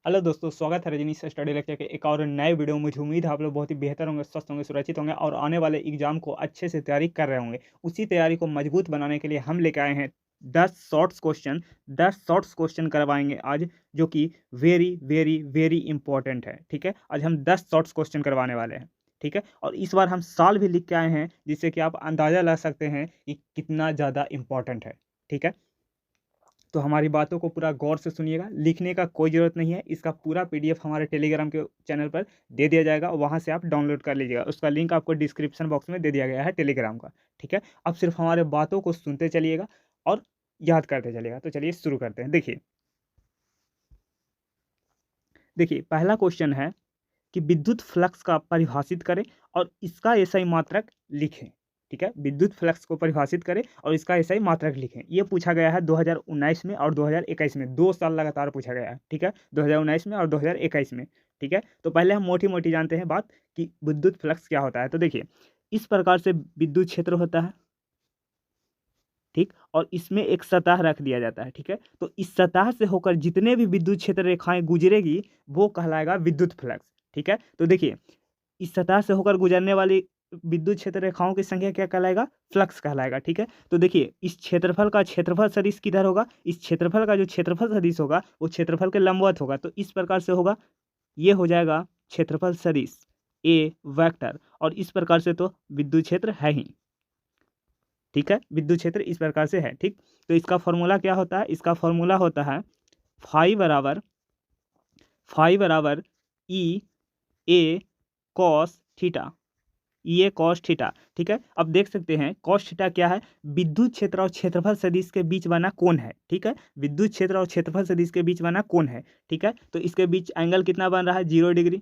Hello दोस्तों, स्वागत है रजनी स्टडी लेक्चर के एक और नए वीडियो में। मुझे उम्मीद है आप लोग बहुत ही बेहतर होंगे, स्वस्थ होंगे, सुरक्षित होंगे और आने वाले एग्जाम को अच्छे से तैयारी कर रहे होंगे। उसी तैयारी को मजबूत बनाने के लिए हम लेके आए हैं 10 शॉर्ट्स क्वेश्चन करवाएंगे आज, जो कि वेरी वेरी वेरी इंपॉर्टेंट है। ठीक है, आज हम 10 शॉर्ट्स क्वेश्चन करवाने वाले हैं। ठीक है, और इस बार हम साल भी लिख के आए हैं, जिससे कि आप अंदाज़ा लगा सकते हैं कि कितना ज़्यादा इंपॉर्टेंट है। ठीक है, तो हमारी बातों को पूरा गौर से सुनिएगा। लिखने का कोई ज़रूरत नहीं है, इसका पूरा पीडीएफ हमारे टेलीग्राम के चैनल पर दे दिया जाएगा और वहाँ से आप डाउनलोड कर लीजिएगा। उसका लिंक आपको डिस्क्रिप्शन बॉक्स में दे दिया गया है टेलीग्राम का। ठीक है, अब सिर्फ हमारे बातों को सुनते चलिएगा और याद करते चलिएगा। तो चलिए शुरू करते हैं। देखिए देखिए पहला क्वेश्चन है कि विद्युत फ्लक्स का परिभाषित करें और इसका एसआई मात्रक लिखें। ठीक है, विद्युत फ्लक्स को परिभाषित करें और इसका एसआई मात्रक लिखें। ये पूछा गया है 2019 में और 2021 में, 2 साल लगातार पूछा गया है। ठीक है, 2019 में और 2021 में। ठीक है, तो पहले हम मोटी मोटी जानते हैं बात कि विद्युत फ्लक्स क्या होता है। तो देखिए, इस प्रकार से विद्युत क्षेत्र होता है। ठीक, और इसमें एक सतह रख दिया जाता है। ठीक है, तो इस सतह से होकर जितने भी विद्युत क्षेत्र रेखाएं गुजरेगी वो कहलाएगा विद्युत फ्लक्स। ठीक है, तो देखिए, इस सतह से होकर गुजरने वाली विद्युत क्षेत्र रेखाओं की संख्या क्या कहलाएगा? फ्लक्स कहलाएगा। ठीक है, तो देखिए, इस क्षेत्रफल का क्षेत्रफल सदिश किधर होगा? इस क्षेत्रफल का जो क्षेत्रफल सदिश होगा वो क्षेत्रफल के लंबवत होगा। तो इस प्रकार से होगा, ये हो जाएगा क्षेत्रफल सदिश ए वेक्टर। और इस प्रकार से तो विद्युत क्षेत्र है ही। ठीक है, विद्युत क्षेत्र इस प्रकार से है। ठीक, तो इसका फॉर्मूला क्या होता है? इसका फॉर्मूला होता है फाई बराबर ई ए कॉस थीटा, ये कॉस थीटा। ठीक है, अब देख सकते हैं कॉस थीटा क्या है? विद्युत क्षेत्र और क्षेत्रफल सदिश के बीच बना कोण है। ठीक है, विद्युत क्षेत्र और क्षेत्रफल सदिश के बीच बना कोण है। ठीक है, तो इसके बीच एंगल कितना बन रहा है? 0 डिग्री।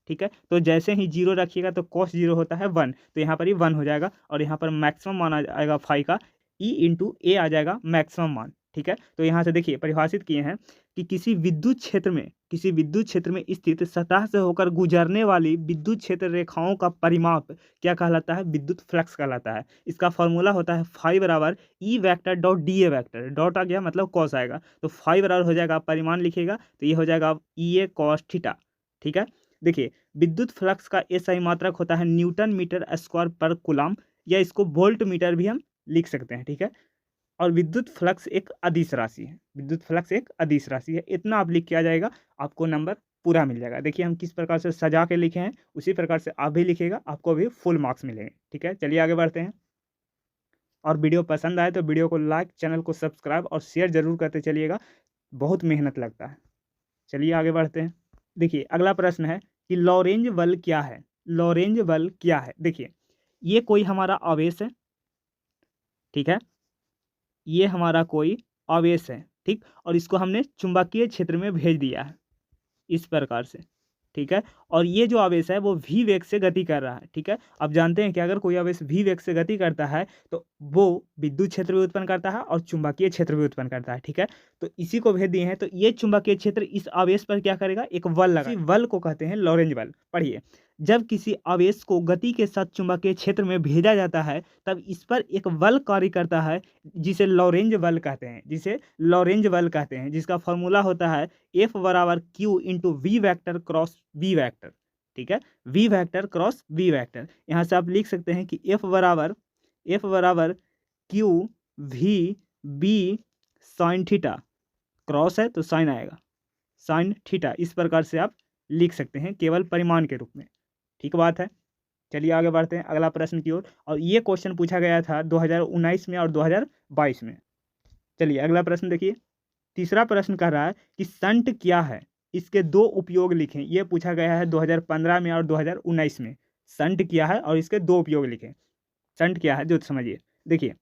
ठीक है, तो जैसे ही 0 रखिएगा तो कॉस 0 होता है 1, तो यहाँ पर ही 1 हो जाएगा और यहाँ पर मैक्सिमम मान आ जाएगा फाई का, ई इंटू ए आ जाएगा मैक्सिमम मान। ठीक है, तो यहाँ से देखिए परिभाषित किए हैं कि किसी विद्युत क्षेत्र में स्थित सतह से होकर गुजरने वाली विद्युत क्षेत्र रेखाओं का परिमाप क्या कहलाता है? विद्युत फ्लक्स कहलाता है। इसका फॉर्मूला होता है फाई बराबर E vector dot D A vector. Dot आ गया मतलब कॉस आएगा, तो फाई बराबर हो जाएगा, परिमाण लिखिएगा तो ये हो जाएगा ई ए कॉस थीटा। ठीक है, देखिए, विद्युत फ्लक्स का एसआई मात्रक होता है न्यूटन मीटर स्क्वायर पर कूलम, या इसको वोल्ट मीटर भी हम लिख सकते हैं। ठीक है, और विद्युत फ्लक्स एक अदिश राशि है। विद्युत फ्लक्स एक अदिश राशि है, इतना आप लिख के आ जाएगा, आपको नंबर पूरा मिल जाएगा। देखिए हम किस प्रकार से सजा के लिखे हैं, उसी प्रकार से आप भी लिखिएगा, आपको भी फुल मार्क्स मिलेंगे। ठीक है, चलिए आगे बढ़ते हैं। और वीडियो पसंद आए तो वीडियो को लाइक, चैनल को सब्सक्राइब और शेयर जरूर करते चलिएगा, बहुत मेहनत लगता है। चलिए आगे बढ़ते हैं। देखिए अगला प्रश्न है कि लॉरेंज बल क्या है? लॉरेंज बल क्या है? देखिए, ये कोई हमारा आवेश है। ठीक है, ये हमारा कोई आवेश है। ठीक, और इसको हमने चुंबकीय क्षेत्र में भेज दिया है इस प्रकार से। ठीक है, और ये जो आवेश है वो v वेग से गति कर रहा है। ठीक है, अब जानते हैं कि अगर कोई आवेश v वेग से गति करता है तो वो विद्युत क्षेत्र भी उत्पन्न करता है और चुंबकीय क्षेत्र भी उत्पन्न करता है। ठीक है, तो इसी को भेज दिए हैं, तो ये चुंबकीय क्षेत्र इस आवेश पर क्या करेगा? एक बल लगा। इसी बल को कहते हैं लॉरेंज बल। पढ़िए, जब किसी आवेश को गति के साथ चुंबकीय क्षेत्र में भेजा जाता है तब इस पर एक बल कार्य करता है, जिसे लॉरेंज बल कहते हैं, जिसका फॉर्मूला होता है एफ बराबर Q into V vector cross V vector. ठीक है, V vector cross V vector. यहाँ से आप लिख सकते हैं कि एफ बराबर Q V B sine theta, cross है तो साइन आएगा, साइन थीटा। इस प्रकार से आप लिख सकते हैं केवल परिमाण के रूप में। ठीक बात है, चलिए आगे बढ़ते हैं अगला प्रश्न की ओर। और ये क्वेश्चन पूछा गया था 2019 में और 2022 में। चलिए अगला प्रश्न देखिए। तीसरा प्रश्न कह रहा है कि संट क्या है? इसके दो उपयोग लिखें। यह पूछा गया है 2015 में और 2019 में। संट क्या है और इसके दो उपयोग लिखें। संट क्या है जो समझिए। देखिए,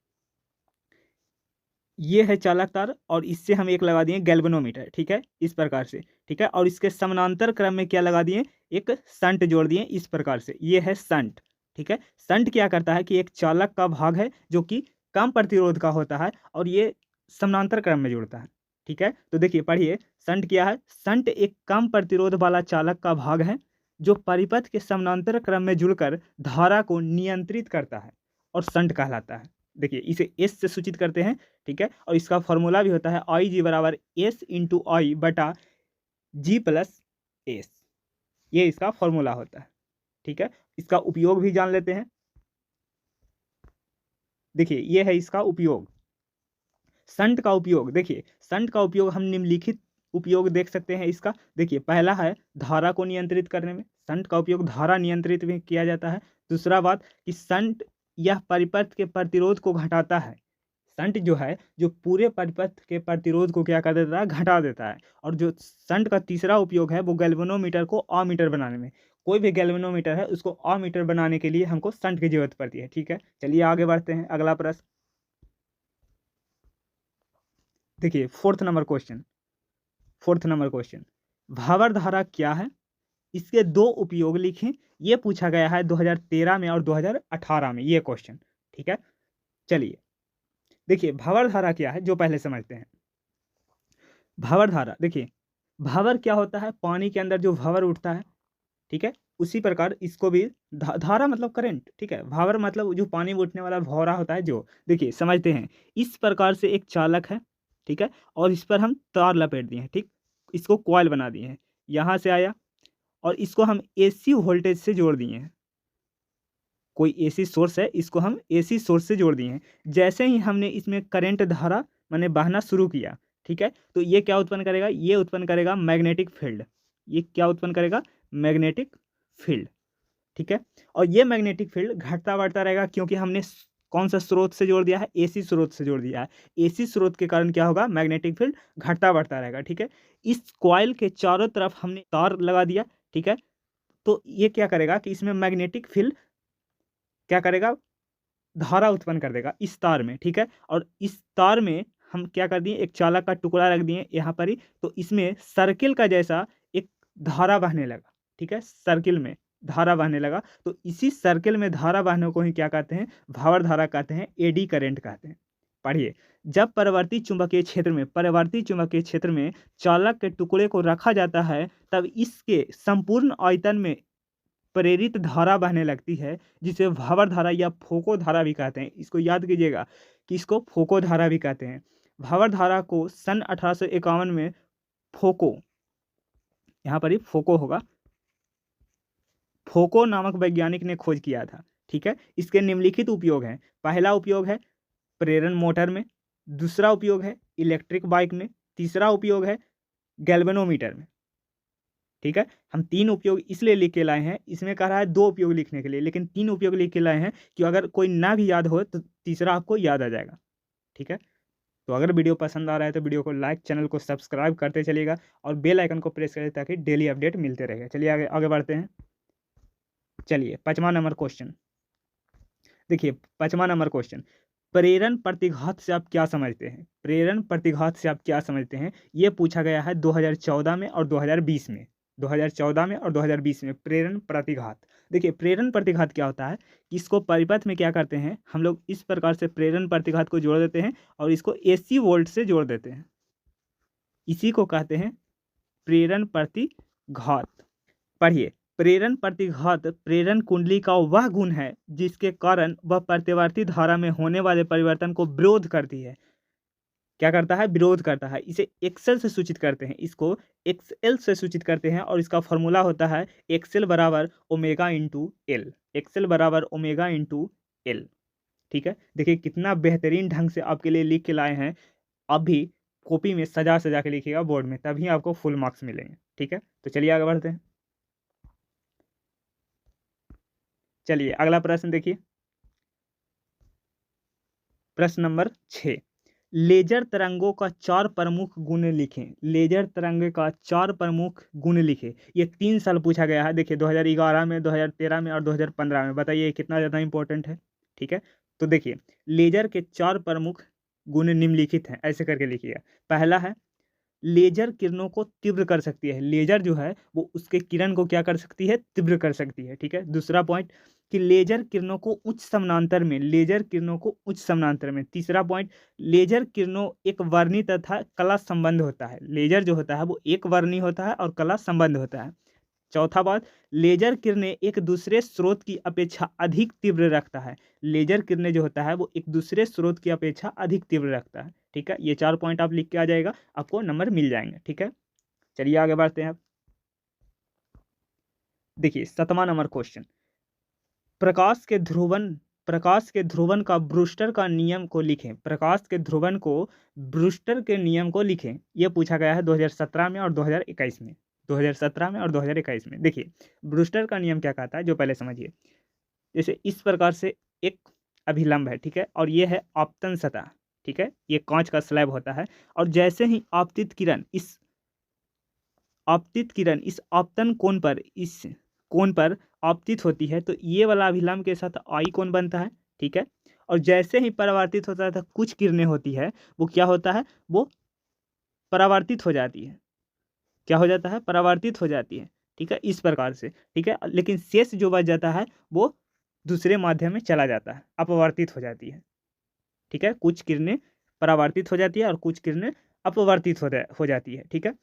ये है चालक तार और इससे हम एक लगा दिए गैल्वेनोमीटर। ठीक है, इस प्रकार से। ठीक है, और इसके समानांतर क्रम में क्या लगा दिए? एक संट जोड़ दिए इस प्रकार से। ये है संट। ठीक है, संट क्या करता है कि एक चालक का भाग है जो कि कम प्रतिरोध का होता है और ये समानांतर क्रम में जुड़ता है। ठीक है, तो देखिए पढ़िए, संट क्या है? संट एक कम प्रतिरोध वाला चालक का भाग है जो परिपथ के समानांतर क्रम में जुड़कर धारा को नियंत्रित करता है और संट कहलाता है। देखिए, इसे एस से सूचित करते हैं। ठीक है, और इसका फॉर्मूला भी होता है आई जी बराबर एस इंटू आई बटा G+S, ये इसका फॉर्मूला होता है। ठीक है, इसका उपयोग भी जान लेते हैं। देखिए ये है इसका उपयोग, संट का उपयोग। देखिए संट का उपयोग हम निम्नलिखित उपयोग देख सकते हैं इसका। देखिए पहला है धारा को नियंत्रित करने में, संट का उपयोग धारा नियंत्रित में किया जाता है। दूसरा बात कि संट यह परिपथ के प्रतिरोध को घटाता है। संट जो है जो पूरे परिपथ के प्रतिरोध को क्या कर देता है, घटा देता है। और जो संट का तीसरा उपयोग है वो गैल्वेनोमीटर को अमीटर बनाने में। कोई भी गैल्वेनोमीटर है उसको अमीटर बनाने के लिए हमको संट की जरूरत पड़ती है। ठीक है, चलिए आगे बढ़ते हैं। अगला प्रश्न देखिए, फोर्थ नंबर क्वेश्चन, भावर धारा क्या है, इसके दो उपयोग लिखें। ये पूछा गया है 2013 में और 2018 में ये क्वेश्चन। ठीक है, चलिए देखिए भावर धारा क्या है जो पहले समझते हैं। भावर धारा, देखिए भावर क्या होता है, पानी के अंदर जो भावर उठता है। ठीक है, उसी प्रकार इसको भी धारा मतलब करंट। ठीक है, भावर मतलब जो पानी में उठने वाला भौरा होता है जो। देखिए समझते हैं, इस प्रकार से एक चालक है। ठीक है, और इस पर हम तार लपेट दिए हैं। ठीक, इसको कॉइल बना दिए हैं, यहाँ से आया और इसको हम एसी वोल्टेज से जोड़ दिए हैं। कोई एसी सोर्स है, इसको हम एसी सोर्स से जोड़ दिए हैं। जैसे ही हमने इसमें करंट धारा मैंने बहना शुरू किया, ठीक है, तो ये क्या उत्पन्न करेगा, ये उत्पन्न करेगा मैग्नेटिक फील्ड। ये क्या उत्पन्न करेगा, मैग्नेटिक फील्ड। ठीक है, और ये मैग्नेटिक फील्ड घटता बढ़ता रहेगा क्योंकि हमने कौन सा स्रोत से जोड़ दिया है, एसी स्रोत से जोड़ दिया है। एसी स्रोत के कारण क्या होगा, मैग्नेटिक फील्ड घटता बढ़ता रहेगा। ठीक है, इस कॉइल के चारों तरफ हमने तार लगा दिया। ठीक है, तो ये क्या करेगा कि इसमें मैग्नेटिक फील्ड क्या करेगा, धारा उत्पन्न कर देगा इस तार में। ठीक है, और इस तार में हम क्या कर दिए, एक चालक का टुकड़ा रख दिए यहाँ पर ही, तो इसमें सर्किल का जैसा एक धारा बहने लगा। ठीक है, सर्किल में धारा बहने लगा, तो इसी सर्किल में धारा बहने को ही क्या कहते हैं, भावर धारा कहते हैं, एडी करंट कहते हैं। पढ़िए, जब परिवर्ती चुंबकीय क्षेत्र में चालक के टुकड़े को रखा जाता है तब इसके संपूर्ण आयतन में प्रेरित धारा बहने लगती है, जिसे भावर धारा या फोको धारा भी कहते हैं। इसको याद कीजिएगा कि इसको फोको धारा भी कहते हैं। भावर धारा को सन 1851 में फोको, यहाँ पर ही फोको होगा, फोको नामक वैज्ञानिक ने खोज किया था। ठीक है, इसके निम्नलिखित उपयोग हैं। पहला उपयोग है प्रेरण मोटर में, दूसरा उपयोग है इलेक्ट्रिक बाइक में, तीसरा उपयोग है गैल्वेनोमीटर में। ठीक है, हम तीन उपयोग इसलिए लिख के लाए हैं, इसमें कह रहा है दो उपयोग लिखने के लिए, लेकिन तीन उपयोग लिख के लाए हैं कि अगर कोई ना भी याद हो तो तीसरा आपको याद आ जाएगा। ठीक है, तो अगर वीडियो पसंद आ रहा है तो वीडियो को लाइक, चैनल को सब्सक्राइब करते चलिएगा और बेल आइकन को प्रेस करें ताकि डेली अपडेट मिलते रहेगा। चलिए आगे आगे बढ़ते हैं। चलिए 5वां नंबर क्वेश्चन देखिए, 5वां नंबर क्वेश्चन, प्रेरण प्रतिघात से आप क्या समझते हैं, प्रेरण प्रतिघात से आप क्या समझते हैं, ये पूछा गया है 2014 में और 2020 में। 2014 में और 2020 में प्रेरण प्रतिघात। देखिए प्रेरण प्रतिघात क्या होता है कि इसको परिपथ में क्या करते हैं हम लोग, इस प्रकार से प्रेरण प्रतिघात को जोड़ देते हैं और इसको एसी वोल्ट से जोड़ देते हैं। इसी को कहते हैं प्रेरण प्रतिघात। पढ़िए, प्रेरण प्रतिघात प्रेरण कुंडली का वह गुण है जिसके कारण वह प्रतिवर्ती धारा में होने वाले परिवर्तन को विरोध करती है। क्या करता है, विरोध करता है। इसे एक्सेल से सूचित करते हैं, इसको एक्सएल से सूचित करते हैं और इसका फॉर्मूला होता है एक्सेल बराबर ओमेगा इंटू एल, एक्सेल बराबर ओमेगा इंटू एल। ठीक है, देखिए कितना बेहतरीन ढंग से आपके लिए लिख के लाए हैं। अभी कॉपी में सजा सजा के लिखिएगा बोर्ड में, तभी आपको फुल मार्क्स मिलेंगे। ठीक है, तो चलिए आगे बढ़ते हैं। चलिए अगला प्रश्न देखिए, प्रश्न नंबर 6, लेजर तरंगों का 4 प्रमुख गुण लिखें। लेजर तरंगे का 4 प्रमुख गुण लिखें। ये 3 साल पूछा गया है। देखिए 2011 में, 2013 में और 2015 में। बताइए कितना ज़्यादा इंपॉर्टेंट है। ठीक है, तो देखिए लेजर के 4 प्रमुख गुण निम्नलिखित हैं, ऐसे करके लिखिएगा। पहला है लेजर किरणों को तीव्र कर सकती है। लेजर जो है वो उसके किरण को क्या कर सकती है, तीव्र कर सकती है। ठीक है, दूसरा पॉइंट कि लेजर किरणों को उच्च समानांतर में, लेजर किरणों को उच्च समानांतर में। तीसरा पॉइंट, लेजर किरणों एक वर्णी तथा कला संबंध होता है। लेजर जो होता है वो एक वर्णी होता है और कला संबंध होता है। चौथा बात, लेजर किरणें एक दूसरे स्रोत की अपेक्षा अधिक तीव्र रखता है। लेजर किरणें जो होता है वो एक दूसरे स्रोत की अपेक्षा अधिक तीव्र रखता है। ठीक है, ये 4 पॉइंट आप लिख के आ जाएगा, आपको नंबर मिल जाएंगे। ठीक है, चलिए आगे बढ़ते हैं अब। देखिए 7वां नंबर क्वेश्चन, प्रकाश के ध्रुवन का ब्रूस्टर का नियम को लिखें। प्रकाश के ध्रुवन को ब्रूस्टर के नियम को लिखें। यह पूछा गया है 2017 में और 2021 में। 2017 में और 2021 में। देखिए ब्रूस्टर का नियम क्या कहता है जो पहले समझिए। जैसे इस प्रकार से एक अभिलंब है, ठीक है, और ये है आपतन सतह, ठीक है, ये कांच का स्लैब होता है, और जैसे ही आपतित किरण इस आपतन कोण पर आपतित होती है तो ये वाला अभिलंब के साथ आई कोण बनता है, ठीक है, और जैसे ही परावर्तित होता है तो कुछ किरणें होती है, वो क्या होता है, वो परावर्तित हो जाती है। क्या हो जाता है, परावर्तित हो जाती है, ठीक है, इस प्रकार से, ठीक है, लेकिन शेष जो बच जाता है वो दूसरे माध्यम में चला जाता है, अपवर्तित हो जाती है, ठीक है, कुछ किरणें परावर्तित हो जाती है और कुछ किरणें अपवर्तित हो जाती है, ठीक है।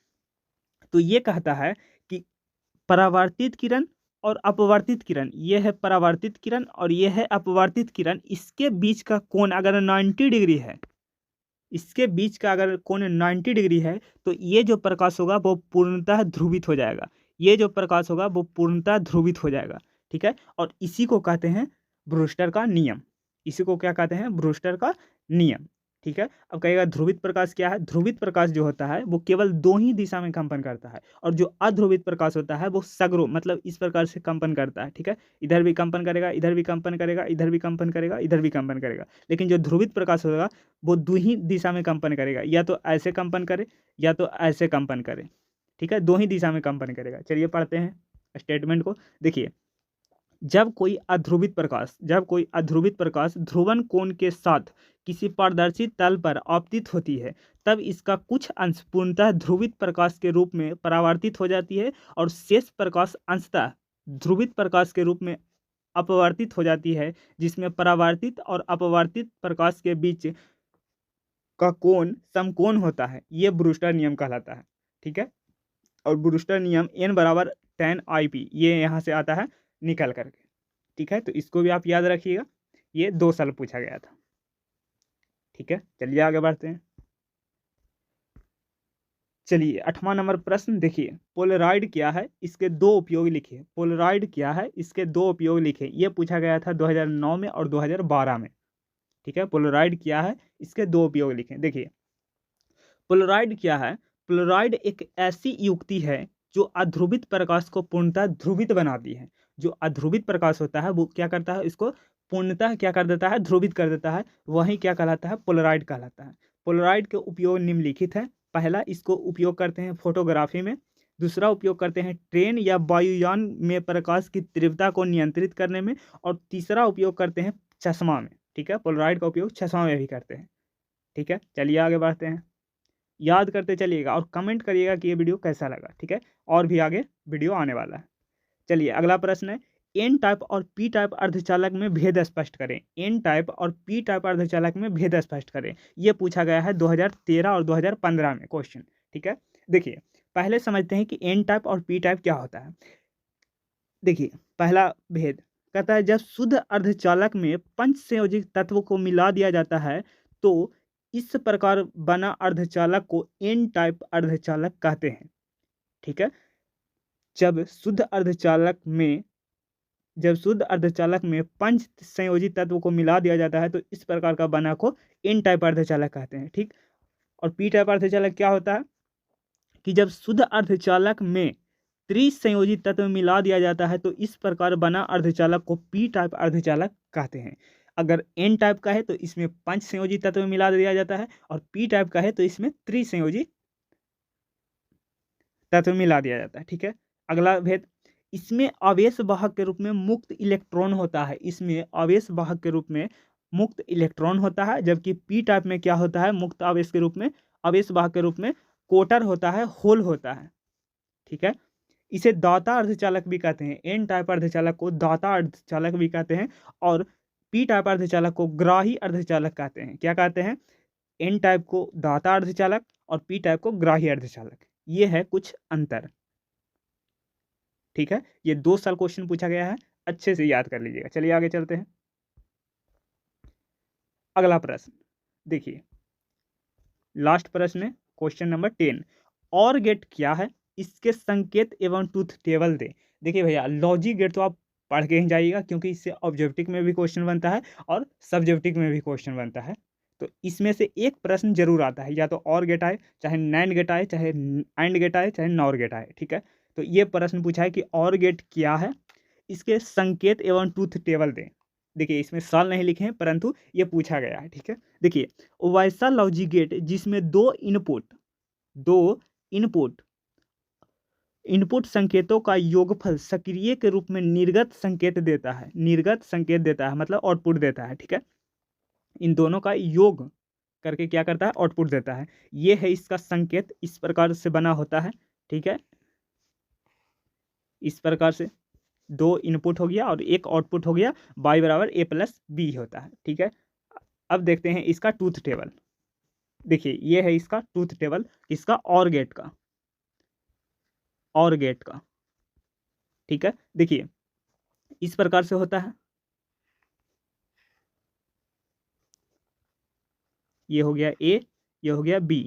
तो ये कहता है कि परावर्तित किरण और अपवर्तित किरण, ये है परावर्तित किरण और ये है अपवर्तित किरण, इसके बीच का कोण अगर 90 डिग्री है, इसके बीच का अगर कोण 90 डिग्री है तो ये जो प्रकाश होगा वो पूर्णतः ध्रुवित हो जाएगा। ये जो प्रकाश होगा वो पूर्णतः ध्रुवित हो जाएगा, ठीक है, और इसी को कहते हैं ब्रूस्टर का नियम। इसी को क्या कहते हैं, ब्रूस्टर का नियम, ठीक है। अब कहेगा ध्रुवित प्रकाश क्या है। ध्रुवित प्रकाश जो होता है वो केवल दो ही दिशा में कंपन करता है, और जो अध्रुवित प्रकाश होता है वो सगरो मतलब इस प्रकार से कंपन करता है, ठीक है, इधर भी कंपन करेगा, इधर भी कंपन करेगा, इधर भी कंपन करेगा, इधर भी कंपन करेगा। लेकिन जो ध्रुवित प्रकाश होगा वो दो ही दिशा में कंपन करेगा, या तो ऐसे कंपन करे या तो ऐसे कंपन करे, ठीक है, दो ही दिशा में कंपन करेगा। चलिए पढ़ते हैं स्टेटमेंट को। देखिए जब कोई अध्रुवित प्रकाश ध्रुवन कोण के साथ किसी पारदर्शी तल पर आपतित होती है तब इसका कुछ अंश पूर्णतः ध्रुवित प्रकाश के रूप में परावर्तित हो जाती है और शेष प्रकाश अंशतः ध्रुवित प्रकाश के रूप में अपवर्तित हो जाती है, जिसमें परावर्तित और अपवर्तित प्रकाश के बीच का कोण समकोण होता है। ये ब्रूस्टर नियम कहलाता है, ठीक है, और ब्रूस्टर नियम n बराबर tan IP ये यहाँ से आता है निकल करके, ठीक है, तो इसको भी आप याद रखिएगा, ये 2 साल पूछा गया था, ठीक है। चलिए आगे बढ़ते हैं। चलिए 8वां नंबर प्रश्न देखिए, पोलराइड क्या है, इसके दो उपयोग लिखिए। पोलराइड क्या है, इसके दो उपयोग लिखिए। ये पूछा गया था 2009 में और 2012 में, ठीक है। पोलराइड क्या है, इसके दो उपयोग लिखें। देखिए पोलराइड क्या है। पोलराइड एक ऐसी युक्ति है जो अध्रुवित प्रकाश को पूर्णतः ध्रुवित बनाती है। जो अध्रुवित प्रकाश होता है वो क्या करता है, इसको पूर्णतः क्या कर देता है, ध्रुवित कर देता है, वही क्या कहलाता है, पोलराइड कहलाता है। पोलराइड के उपयोग निम्नलिखित है। पहला, इसको उपयोग करते हैं फोटोग्राफी में। दूसरा उपयोग करते हैं ट्रेन या वायुयान में प्रकाश की तीव्रता को नियंत्रित करने में। और तीसरा उपयोग करते हैं चश्मा में, ठीक है, पोलराइड का उपयोग चश्मा में भी करते हैं, ठीक है। चलिए आगे बढ़ते हैं, याद करते चलिएगा और कमेंट करिएगा कि ये वीडियो कैसा लगा, ठीक है, और भी आगे वीडियो आने वाला है। चलिए अगला प्रश्न है, एन टाइप और पी टाइप अर्धचालक में भेद स्पष्ट करें। एन टाइप और पी टाइप अर्धचालक में भेद स्पष्ट करें। ये पूछा गया है 2013 और 2015 में क्वेश्चन, ठीक है। देखिए पहले समझते हैं कि एन टाइप और पी टाइप क्या होता है। देखिए पहला भेद कहता है, जब शुद्ध अर्धचालक में पंच संयोजित तत्व को मिला दिया जाता है तो इस प्रकार बना अर्धचालक को एन टाइप अर्धचालक कहते हैं, ठीक है। जब शुद्ध अर्धचालक में पंच संयोजित तत्व को मिला दिया जाता है तो इस प्रकार का बना को एन टाइप अर्धचालक कहते हैं, ठीक। और पी टाइप अर्धचालक क्या होता है कि जब शुद्ध अर्धचालक में त्रिसंयोजित तत्व मिला दिया जाता है तो इस प्रकार बना अर्धचालक को पी टाइप अर्धचालक कहते हैं। अगर एन टाइप का है तो इसमें पंच संयोजित तत्व मिला दिया जाता है, और पी टाइप का है तो इसमें त्रिसंयोजित तत्व मिला दिया जाता है, ठीक है। अगला भेद, इसमें आवेश वाहक के रूप में मुक्त इलेक्ट्रॉन होता है। इसमें आवेश वाहक के रूप में मुक्त इलेक्ट्रॉन होता है, जबकि पी टाइप में क्या होता है, मुक्त आवेश के रूप में, आवेश वाहक के रूप में कोटर होता है, होल होता है, ठीक है। इसे दाता अर्धचालक भी कहते हैं। एन टाइप अर्धचालक को दाता अर्धचालक भी कहते हैं और पी टाइप अर्धचालक को ग्राही अर्धचालक कहते हैं। क्या कहते हैं, एन टाइप को दाता अर्धचालक और पी टाइप को ग्राही अर्धचालक। ये है कुछ अंतर, ठीक है। ये 2 साल क्वेश्चन पूछा गया है, अच्छे से याद कर लीजिएगा। चलिए आगे चलते हैं। अगला प्रश्न देखिए, लास्ट प्रश्न है क्वेश्चन नंबर 10। और गेट क्या है, इसके संकेत एवं ट्रूथ टेबल दे। देखिए भैया, लॉजिक गेट तो आप पढ़ के ही जाइएगा, क्योंकि इससे ऑब्जेक्टिव में भी क्वेश्चन बनता है और सब्जेक्टिव में भी क्वेश्चन बनता है। तो इसमें से एक प्रश्न जरूर आता है, या तो और गेट आए, चाहे नैंड गेट आए, चाहे एंड गेट आए, चाहे नॉर गेट आए, ठीक है। तो ये प्रश्न पूछा है कि और गेट क्या है, इसके संकेत एवं ट्रूथ टेबल दें। देखिए, इसमें साल नहीं लिखे हैं, परंतु ये पूछा गया है, ठीक है। देखिए, वैसा लॉजिक गेट जिसमें दो इनपुट संकेतों का योगफल सक्रिय के रूप में निर्गत संकेत देता है, मतलब आउटपुट देता है, ठीक है। इन दोनों का योग करके क्या करता है, आउटपुट देता है। ये है इसका संकेत, इस प्रकार से बना होता है, ठीक है। इस प्रकार से दो इनपुट हो गया और एक आउटपुट हो गया, y बराबर a प्लस बी होता है, ठीक है। अब देखते हैं इसका ट्रूथ टेबल। देखिए, ये है इसका ट्रूथ टेबल, इसका और गेट का, ठीक है। देखिए, इस प्रकार से होता है, ये हो गया a, ये हो गया b,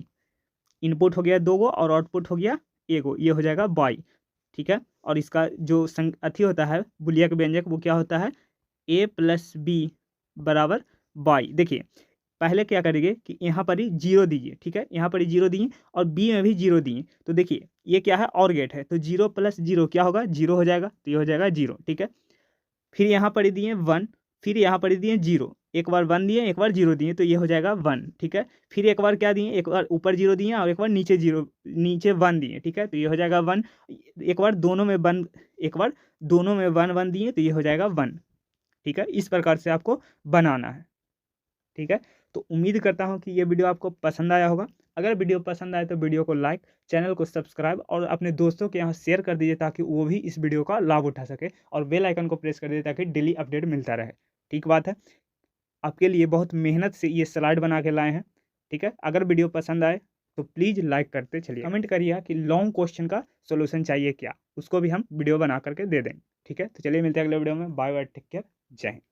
इनपुट हो गया 2 गो और आउटपुट हो गया 1 गो, ये हो जाएगा y, ठीक है। और इसका जो अथी होता है बुलियक व्यंजक, वो क्या होता है, a प्लस बी बराबर y। देखिए, पहले क्या करेंगे कि यहाँ पर ही 0 दीजिए, ठीक है, यहाँ पर ही 0 दिए और b में भी 0 दिए। तो देखिए, ये क्या है, और गेट है, तो 0 प्लस 0 क्या होगा, 0 हो जाएगा, तो ये हो जाएगा 0, ठीक है। फिर यहाँ पर ही दिए 1, फिर यहाँ पर ही दिए 0, एक बार 1 दिए, एक बार 0 दिए, तो ये हो जाएगा 1, ठीक है। फिर एक बार क्या दिए, एक बार ऊपर 0 दिए और एक बार नीचे 1 दिए, ठीक है, तो ये हो जाएगा 1। एक बार दोनों में 1 1 दिए, तो ये हो जाएगा 1, ठीक है। इस प्रकार से आपको बनाना है, ठीक है। तो उम्मीद करता हूँ कि ये वीडियो आपको पसंद आया होगा। अगर वीडियो पसंद आए तो वीडियो को लाइक, चैनल को सब्सक्राइब और अपने दोस्तों के यहाँ शेयर कर दीजिए, ताकि वो भी इस वीडियो का लाभ उठा सके, और बेल आइकन को प्रेस कर दीजिए ताकि डेली अपडेट मिलता रहे। ठीक बात है, आपके लिए बहुत मेहनत से ये स्लाइड बना के लाए हैं, ठीक है। अगर वीडियो पसंद आए तो प्लीज़ लाइक करते चलिए, कमेंट करिए कि लॉन्ग क्वेश्चन का सोल्यूशन चाहिए क्या, उसको भी हम वीडियो बना करके दे देंगे, ठीक है। तो चलिए, मिलते हैं अगले वीडियो में। बाय बाय, टेक केयर, जय हिंद।